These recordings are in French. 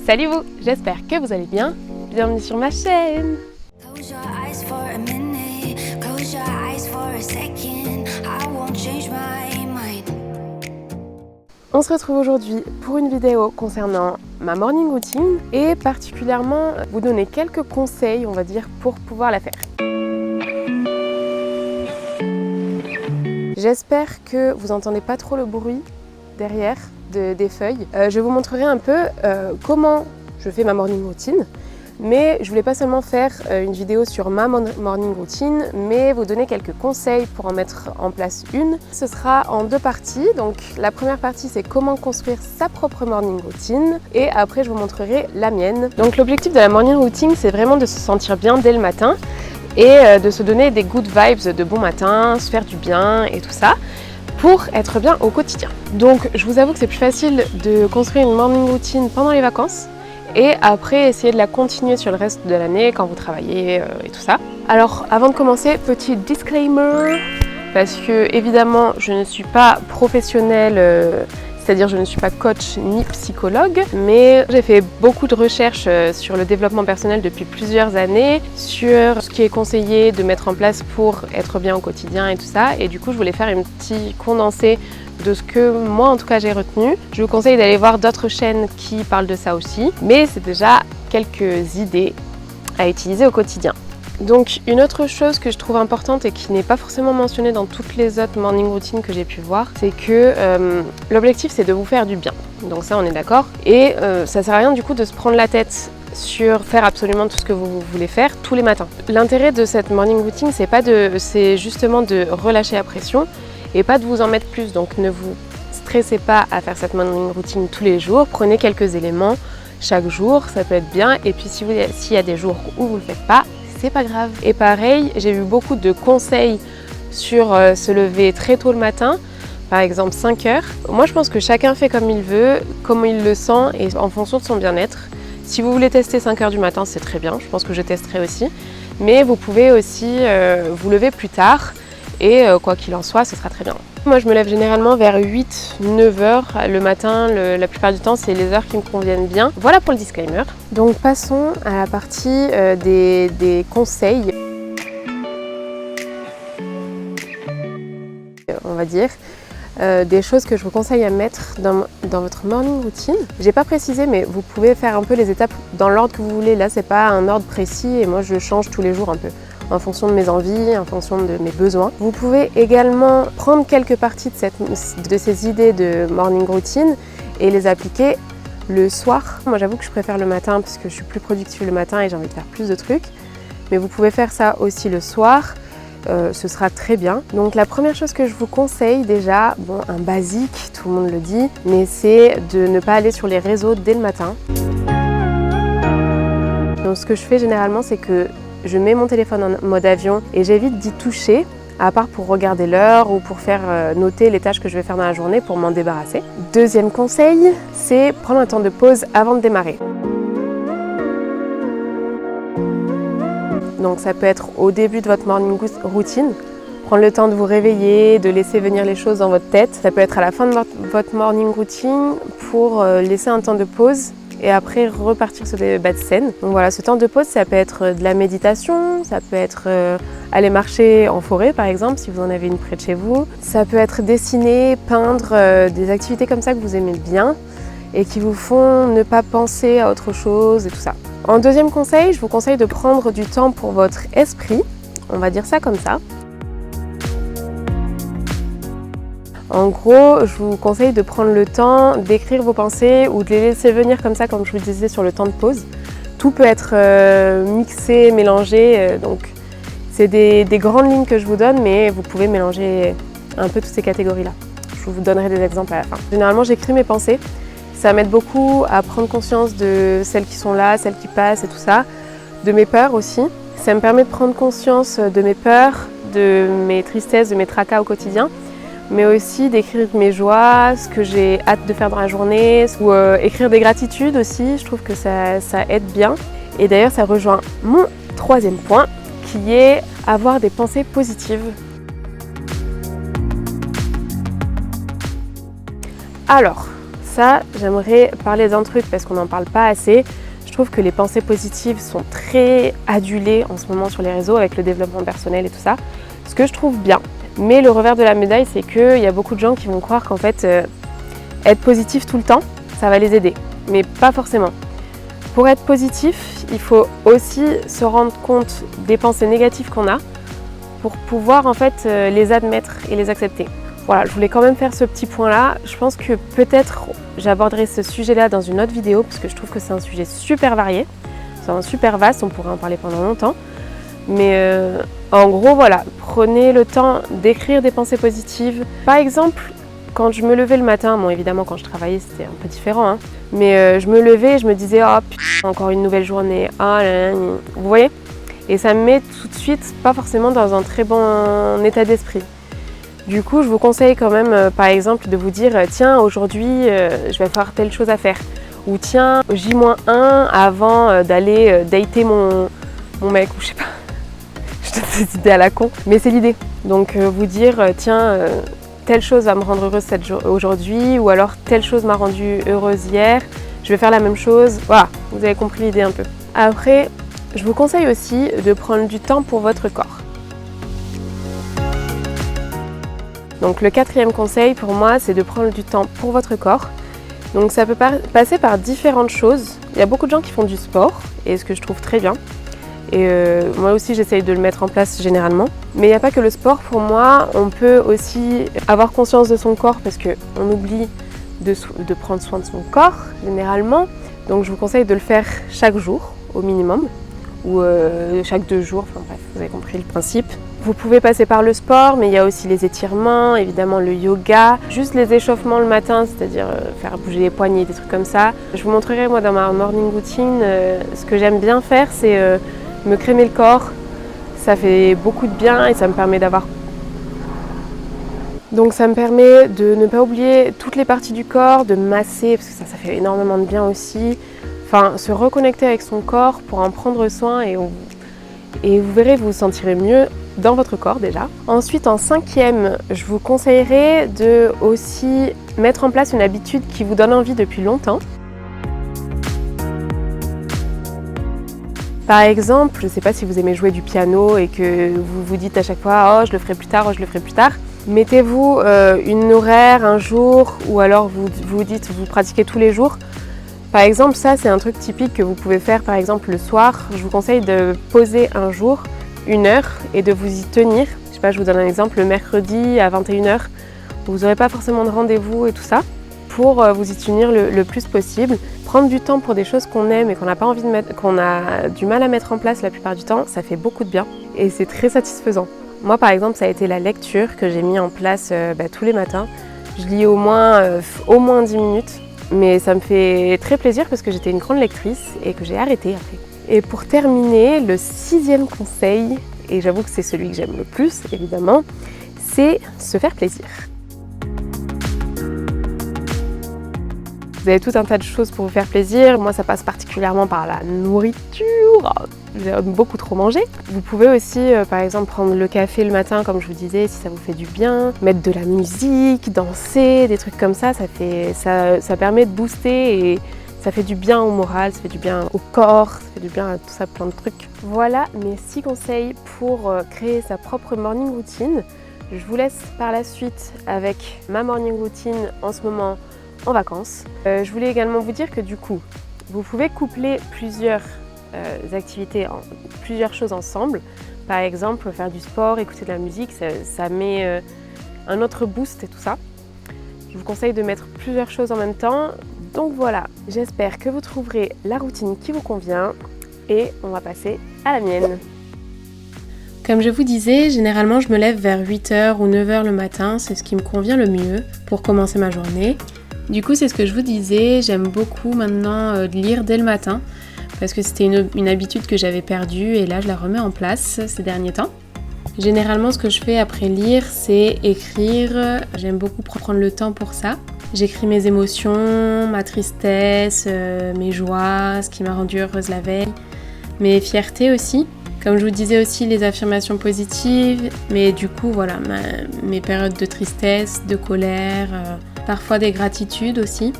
Salut vous, j'espère que vous allez bien. Bienvenue sur ma chaîne. On se retrouve aujourd'hui pour une vidéo concernant ma morning routine et particulièrement vous donner quelques conseils, on va dire, pour pouvoir la faire. J'espère que vous n'entendez pas trop le bruit derrière des feuilles. Je vous montrerai un peu comment je fais ma morning routine, mais je voulais pas seulement faire une vidéo sur ma morning routine, mais vous donner quelques conseils pour en mettre en place une. Ce sera en deux parties, donc la première partie c'est comment construire sa propre morning routine, et après je vous montrerai la mienne. Donc l'objectif de la morning routine c'est vraiment de se sentir bien dès le matin, et de se donner des good vibes de bon matin, se faire du bien et tout ça, pour être bien au quotidien. Donc je vous avoue que c'est plus facile de construire une morning routine pendant les vacances, et après essayer de la continuer sur le reste de l'année quand vous travaillez et tout ça. Alors avant de commencer, petit disclaimer, parce que évidemment je ne suis pas professionnelle, c'est-à-dire je ne suis pas coach ni psychologue, mais j'ai fait beaucoup de recherches sur le développement personnel depuis plusieurs années, sur ce qui est conseillé de mettre en place pour être bien au quotidien et tout ça, et du coup je voulais faire un petit condensé de ce que moi en tout cas j'ai retenu. Je vous conseille d'aller voir d'autres chaînes qui parlent de ça aussi, mais c'est déjà quelques idées à utiliser au quotidien. Donc une autre chose que je trouve importante et qui n'est pas forcément mentionnée dans toutes les autres morning routines que j'ai pu voir, c'est que l'objectif c'est de vous faire du bien. Donc ça on est d'accord, et ça sert à rien du coup de se prendre la tête sur faire absolument tout ce que vous voulez faire tous les matins. L'intérêt de cette morning routine c'est justement de relâcher la pression et pas de vous en mettre plus, donc ne vous stressez pas à faire cette morning routine tous les jours, prenez quelques éléments chaque jour, ça peut être bien, et puis s'il y a des jours où vous ne le faites pas, c'est pas grave. Et pareil, j'ai eu beaucoup de conseils sur se lever très tôt le matin, par exemple 5 heures. Moi je pense que chacun fait comme il veut, comme il le sent et en fonction de son bien-être. Si vous voulez tester 5 heures du matin, c'est très bien, je pense que je testerai aussi, mais vous pouvez aussi vous lever plus tard, et quoi qu'il en soit, ce sera très bien. Moi je me lève généralement vers 8-9 heures le matin, la plupart du temps c'est les heures qui me conviennent bien. Voilà pour le disclaimer. Donc passons à la partie des conseils, on va dire. Des choses que je vous conseille à mettre dans votre morning routine. J'ai pas précisé, mais vous pouvez faire un peu les étapes dans l'ordre que vous voulez. Là c'est pas un ordre précis et moi je change tous les jours un peu en fonction de mes envies, en fonction de mes besoins. Vous pouvez également prendre quelques parties de ces idées de morning routine et les appliquer le soir. Moi j'avoue que je préfère le matin parce que je suis plus productive le matin et j'ai envie de faire plus de trucs, mais vous pouvez faire ça aussi le soir. Ce sera très bien. Donc la première chose que je vous conseille déjà, bon un basique, tout le monde le dit, mais c'est de ne pas aller sur les réseaux dès le matin. Donc ce que je fais généralement c'est que je mets mon téléphone en mode avion et j'évite d'y toucher, à part pour regarder l'heure ou pour faire noter les tâches que je vais faire dans la journée pour m'en débarrasser. Deuxième conseil, c'est prendre un temps de pause avant de démarrer. Donc ça peut être au début de votre morning routine, prendre le temps de vous réveiller, de laisser venir les choses dans votre tête. Ça peut être à la fin de votre morning routine pour laisser un temps de pause et après repartir sur des bas de scène. Donc voilà, ce temps de pause, ça peut être de la méditation, ça peut être aller marcher en forêt par exemple, si vous en avez une près de chez vous. Ça peut être dessiner, peindre, des activités comme ça que vous aimez bien et qui vous font ne pas penser à autre chose et tout ça. En deuxième conseil, je vous conseille de prendre du temps pour votre esprit, on va dire ça comme ça. En gros, je vous conseille de prendre le temps d'écrire vos pensées ou de les laisser venir comme ça, comme je vous disais sur le temps de pause. Tout peut être mixé, mélangé, donc c'est des grandes lignes que je vous donne, mais vous pouvez mélanger un peu toutes ces catégories-là. Je vous donnerai des exemples à la fin. Généralement, j'écris mes pensées. Ça m'aide beaucoup à prendre conscience de celles qui sont là, celles qui passent et tout ça, de mes peurs aussi. Ça me permet de prendre conscience de mes peurs, de mes tristesses, de mes tracas au quotidien, mais aussi d'écrire mes joies, ce que j'ai hâte de faire dans la journée, ou écrire des gratitudes aussi, je trouve que ça aide bien. Et d'ailleurs ça rejoint mon troisième point, qui est avoir des pensées positives. Alors, ça, j'aimerais parler d'un truc parce qu'on n'en parle pas assez. Je trouve que les pensées positives sont très adulées en ce moment sur les réseaux avec le développement personnel et tout ça, ce que je trouve bien. Mais le revers de la médaille, c'est qu'il y a beaucoup de gens qui vont croire qu'en fait, être positif tout le temps, ça va les aider. Mais pas forcément. Pour être positif, il faut aussi se rendre compte des pensées négatives qu'on a pour pouvoir en fait les admettre et les accepter. Voilà, je voulais quand même faire ce petit point-là. Je pense que peut-être j'aborderai ce sujet-là dans une autre vidéo parce que je trouve que c'est un sujet super varié, c'est un super vaste, on pourrait en parler pendant longtemps. Mais en gros, voilà, prenez le temps d'écrire des pensées positives. Par exemple, quand je me levais le matin, bon évidemment quand je travaillais c'était un peu différent, hein, mais je me levais et je me disais « Oh putain, encore une nouvelle journée, ah là là, vous voyez ?» Et ça me met tout de suite pas forcément dans un très bon état d'esprit. Du coup, je vous conseille quand même, par exemple, de vous dire « Tiens, aujourd'hui, je vais faire telle chose à faire. » Ou « Tiens, J-1 avant d'aller dater mon mec. » Ou je sais pas, je donne des idées à la con. Mais c'est l'idée. Donc vous dire « Tiens, telle chose va me rendre heureuse aujourd'hui. » Ou alors « Telle chose m'a rendue heureuse hier. Je vais faire la même chose. » Voilà, vous avez compris l'idée un peu. Après, je vous conseille aussi de prendre du temps pour votre corps. Donc le quatrième conseil pour moi, c'est de prendre du temps pour votre corps. Donc ça peut passer par différentes choses. Il y a beaucoup de gens qui font du sport, et ce que je trouve très bien. Et moi aussi, j'essaye de le mettre en place généralement. Mais il n'y a pas que le sport. Pour moi, on peut aussi avoir conscience de son corps parce qu'on oublie de prendre soin de son corps généralement. Donc je vous conseille de le faire chaque jour au minimum. Ou chaque 2 jours, enfin bref, vous avez compris le principe. Vous pouvez passer par le sport, mais il y a aussi les étirements, évidemment le yoga, juste les échauffements le matin, c'est-à-dire faire bouger les poignets, des trucs comme ça. Je vous montrerai moi dans ma morning routine, ce que j'aime bien faire, c'est me crémer le corps. Ça fait beaucoup de bien et ça me permet d'avoir... Donc ça me permet de ne pas oublier toutes les parties du corps, de masser, parce que ça fait énormément de bien aussi. Enfin, se reconnecter avec son corps pour en prendre soin et vous verrez, vous vous sentirez mieux dans votre corps déjà. Ensuite, en 5e, je vous conseillerais de aussi mettre en place une habitude qui vous donne envie depuis longtemps. Par exemple, je ne sais pas si vous aimez jouer du piano et que vous vous dites à chaque fois « Oh, je le ferai plus tard, oh, je le ferai plus tard ». Mettez-vous une horaire un jour ou alors vous dites vous pratiquez tous les jours. Par exemple, ça c'est un truc typique que vous pouvez faire par exemple le soir. Je vous conseille de poser un jour, 1 heure et de vous y tenir. Je sais pas, je vous donne un exemple, le mercredi à 21 h. Vous n'aurez pas forcément de rendez-vous et tout ça. Pour vous y tenir le plus possible. Prendre du temps pour des choses qu'on aime et qu'on n'a pas envie de mettre, qu'on a du mal à mettre en place la plupart du temps, ça fait beaucoup de bien et c'est très satisfaisant. Moi par exemple, ça a été la lecture que j'ai mis en place tous les matins. Je lis au moins 10 minutes. Mais ça me fait très plaisir parce que j'étais une grande lectrice et que j'ai arrêté après. Et pour terminer, le 6e conseil, et j'avoue que c'est celui que j'aime le plus évidemment, c'est se faire plaisir. Vous avez tout un tas de choses pour vous faire plaisir. Moi, ça passe particulièrement par la nourriture. J'aime beaucoup trop manger. Vous pouvez aussi, par exemple, prendre le café le matin, comme je vous disais, si ça vous fait du bien. Mettre de la musique, danser, des trucs comme ça. Ça permet de booster et ça fait du bien au moral, ça fait du bien au corps, ça fait du bien à tout ça, plein de trucs. Voilà mes 6 conseils pour créer sa propre morning routine. Je vous laisse par la suite avec ma morning routine en ce moment en vacances. Je voulais également vous dire que du coup, vous pouvez coupler plusieurs activités, plusieurs choses ensemble. Par exemple, faire du sport, écouter de la musique, ça met un autre boost et tout ça. Je vous conseille de mettre plusieurs choses en même temps. Donc voilà, j'espère que vous trouverez la routine qui vous convient et on va passer à la mienne. Comme je vous disais, généralement je me lève vers 8 h ou 9 h le matin, c'est ce qui me convient le mieux pour commencer ma journée. Du coup, c'est ce que je vous disais, j'aime beaucoup maintenant de lire dès le matin parce que c'était une habitude que j'avais perdue et là je la remets en place ces derniers temps. Généralement, ce que je fais après lire, c'est écrire. J'aime beaucoup prendre le temps pour ça. J'écris mes émotions, ma tristesse, mes joies, ce qui m'a rendue heureuse la veille, mes fiertés aussi. Comme je vous disais aussi, les affirmations positives, mais du coup, voilà, mes périodes de tristesse, de colère, parfois des gratitudes aussi.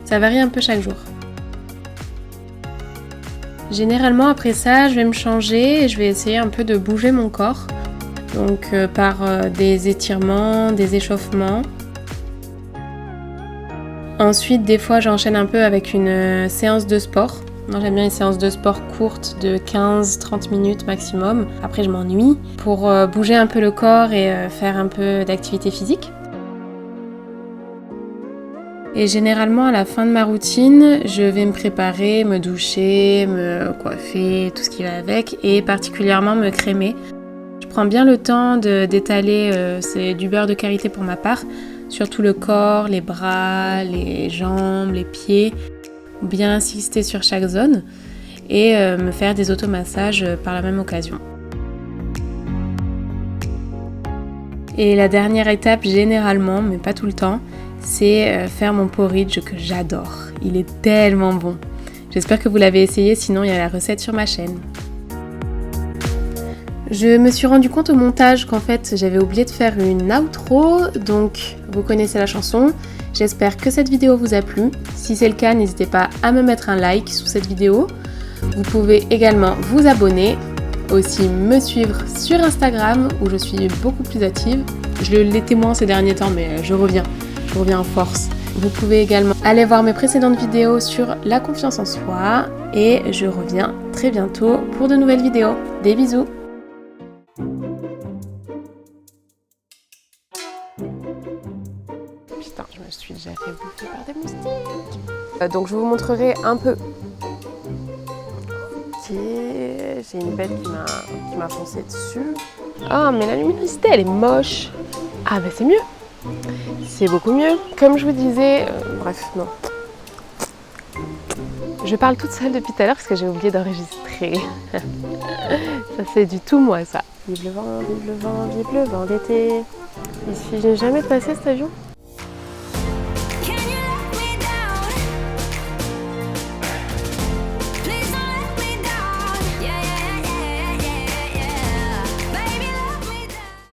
Ça varie un peu chaque jour. Généralement après ça, je vais me changer et je vais essayer un peu de bouger mon corps. Donc par des étirements, des échauffements. Ensuite, des fois, j'enchaîne un peu avec une séance de sport. Moi, j'aime bien une séance de sport courte de 15-30 minutes maximum. Après, je m'ennuie pour bouger un peu le corps et faire un peu d'activité physique. Et généralement, à la fin de ma routine, je vais me préparer, me doucher, me coiffer, tout ce qui va avec, et particulièrement me crémer. Je prends bien le temps d'étaler, c'est du beurre de karité pour ma part, sur tout le corps, les bras, les jambes, les pieds, bien insister sur chaque zone et me faire des automassages par la même occasion. Et la dernière étape, généralement, mais pas tout le temps, c'est faire mon porridge que j'adore. Il est tellement bon. J'espère que vous l'avez essayé, sinon il y a la recette sur ma chaîne. Je me suis rendu compte au montage qu'en fait j'avais oublié de faire une outro, donc vous connaissez la chanson. J'espère que cette vidéo vous a plu. Si c'est le cas, n'hésitez pas à me mettre un like sous cette vidéo. Vous pouvez également vous abonner, aussi me suivre sur Instagram où je suis beaucoup plus active. Je l'étais moins ces derniers temps, mais je reviens en force. Vous pouvez également aller voir mes précédentes vidéos sur la confiance en soi et je reviens très bientôt pour de nouvelles vidéos. Des bisous! Putain, je me suis déjà fait bouffer par des moustiques. Donc je vous montrerai un peu. Ok, j'ai une bête qui m'a foncé dessus. Ah, mais la luminosité, elle est moche. Ah, bah c'est mieux. C'est beaucoup mieux. Comme je vous disais, bref, non. Je parle toute seule depuis tout à l'heure parce que j'ai oublié d'enregistrer. Ça c'est du tout moi ça. Vive le vent, vive le vent, vive le vent d'été. Il suffit jamais de passer cet avion.